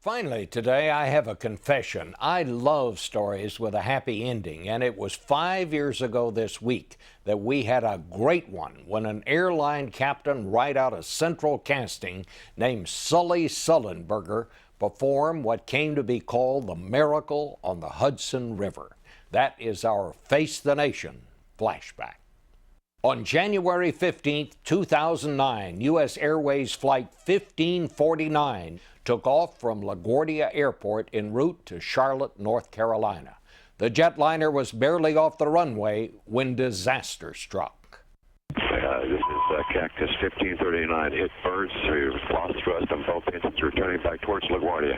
Finally, today I have a confession. I love stories with a happy ending, and it was 5 years ago this week that we had a great one when an airline captain right out of Central Casting named Sully Sullenberger performed what came to be called the miracle on the Hudson River. That is our Face the Nation flashback. On January 15, 2009, U.S. Airways Flight 1549 took off from LaGuardia Airport en route to Charlotte, North Carolina. The jetliner was barely off the runway when disaster struck. This is Cactus 1539. Hit birds. We've lost thrust on both engines, returning back towards LaGuardia.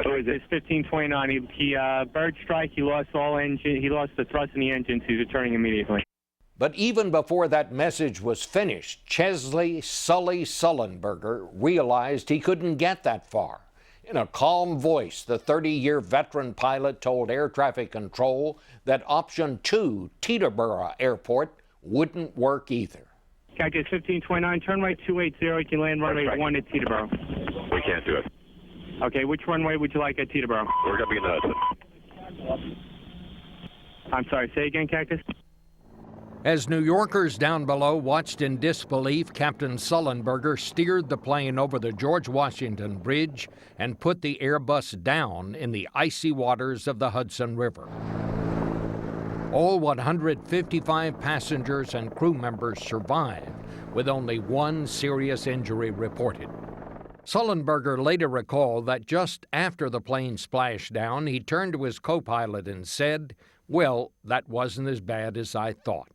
So it's 1529. He bird strike. He lost He lost the thrust in the engine. So he's returning immediately. But even before that message was finished, Chesley Sully Sullenberger realized he couldn't get that far. In a calm voice, the 30-year veteran pilot told Air Traffic Control that Option 2, Teterboro Airport, wouldn't work either. Cactus 1529, turn right 280. You can land runway 1 at Teterboro. We can't do it. Okay, which runway would you like at Teterboro? We're going to be in the Hudson. I'm sorry, say again, Cactus? As New Yorkers down below watched in disbelief, Captain Sullenberger steered the plane over the George Washington Bridge and put the Airbus down in the icy waters of the Hudson River. All 155 passengers and crew members survived, with only one serious injury reported. Sullenberger later recalled that just after the plane splashed down, he turned to his co-pilot and said, "Well, that wasn't as bad as I thought."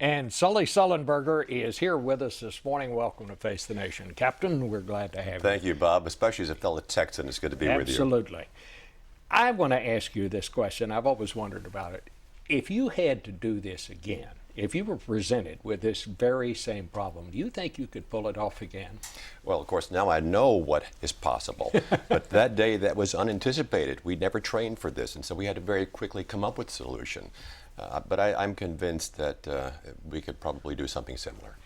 And Sully Sullenberger is here with us this morning. Welcome to Face the Nation. Captain, we're glad to have you. Thank you, Bob, especially as a fellow Texan. It's good to be with you. Absolutely. I want to ask you this question. I've always wondered about it. If you had to do this again, if you were presented with this very same problem, do you think you could pull it off again? Well, of course, now I know what is possible. But that day, that was unanticipated. We never trained for this, and so we had to very quickly come up with a solution. But I'm convinced that we could probably do something similar.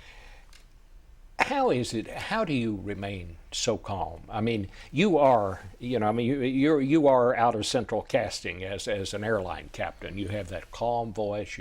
How do you remain so calm? I mean, you are out of Central Casting as an airline captain. You have that calm voice.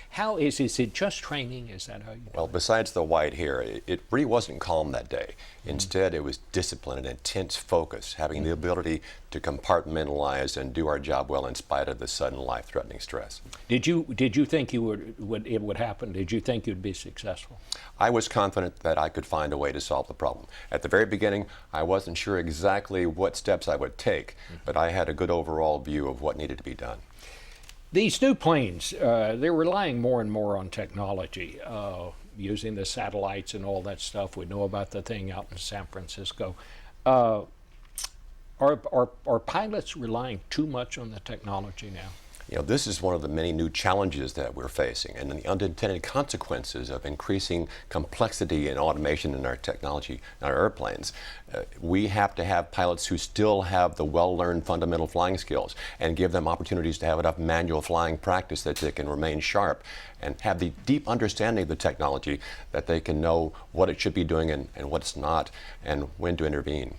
How is it just training? Is that how you? Well, besides the white hair, it really wasn't calm that day. Instead, it was discipline and intense focus, having the ability to compartmentalize and do our job well in spite of the sudden life-threatening stress. Did you think it would happen? Did you think you'd be successful? I was confident that I could find a way to solve the problem. At the very beginning, I wasn't sure exactly what steps I would take, but I had a good overall view of what needed to be done. These new planes, they're relying more and more on technology, using the satellites and all that stuff. We know about the thing out in San Francisco. Are pilots relying too much on the technology now? You know, this is one of the many new challenges that we're facing, and the unintended consequences of increasing complexity and automation in our technology, in our airplanes. We have to have pilots who still have the well-learned fundamental flying skills and give them opportunities to have enough manual flying practice that they can remain sharp and have the deep understanding of the technology that they can know what it should be doing and what it's not and when to intervene.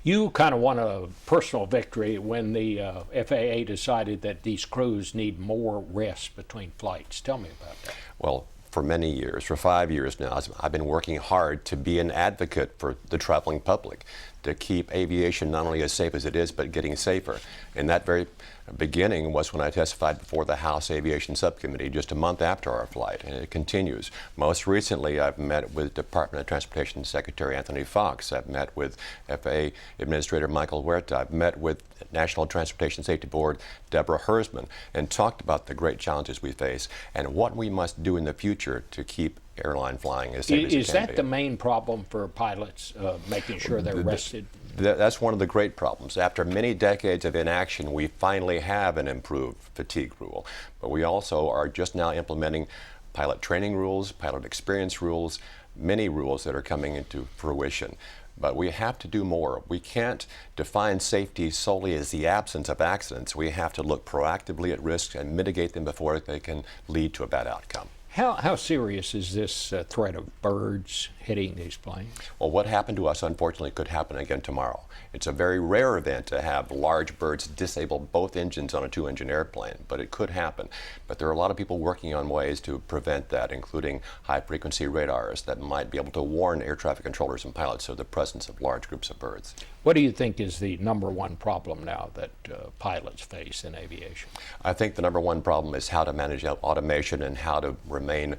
You kind of won a personal victory when the FAA decided that these crews need more rest between flights. Tell me about that. Well, for many years, for 5 years now, I've been working hard to be an advocate for the traveling public, to keep aviation not only as safe as it is, but getting safer. And that very beginning was when I testified before the House Aviation Subcommittee just a month after our flight, and it continues. Most recently, I've met with Department of Transportation Secretary Anthony Fox. I've met with FAA Administrator Michael Huerta. I've met with National Transportation Safety Board Deborah Hersman and talked about the great challenges we face and what we must do in the future to keep airline flying as safe as it can be. Is that the main problem for pilots, making sure they're rested? That's one of the great problems. After many decades of inaction, we finally have an improved fatigue rule. But we also are just now implementing pilot training rules, pilot experience rules, many rules that are coming into fruition. But we have to do more. We can't define safety solely as the absence of accidents. We have to look proactively at risks and mitigate them before they can lead to a bad outcome. How serious is this threat of birds hitting these planes? Well, what happened to us, unfortunately, could happen again tomorrow. It's a very rare event to have large birds disable both engines on a two-engine airplane, but it could happen. But there are a lot of people working on ways to prevent that, including high-frequency radars that might be able to warn air traffic controllers and pilots of the presence of large groups of birds. What do you think is the number one problem now that pilots face in aviation? I think the number one problem is how to manage automation and how to remain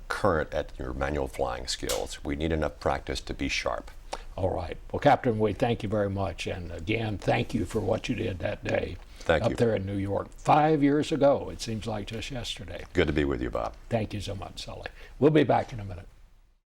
current at your manual flying skills. We need enough practice to be sharp. All right. Well, Captain, we thank you very much. And again, thank you for what you did that day up there in New York 5 years ago. It seems like just yesterday. Good to be with you, Bob. Thank you so much, Sully. We'll be back in a minute.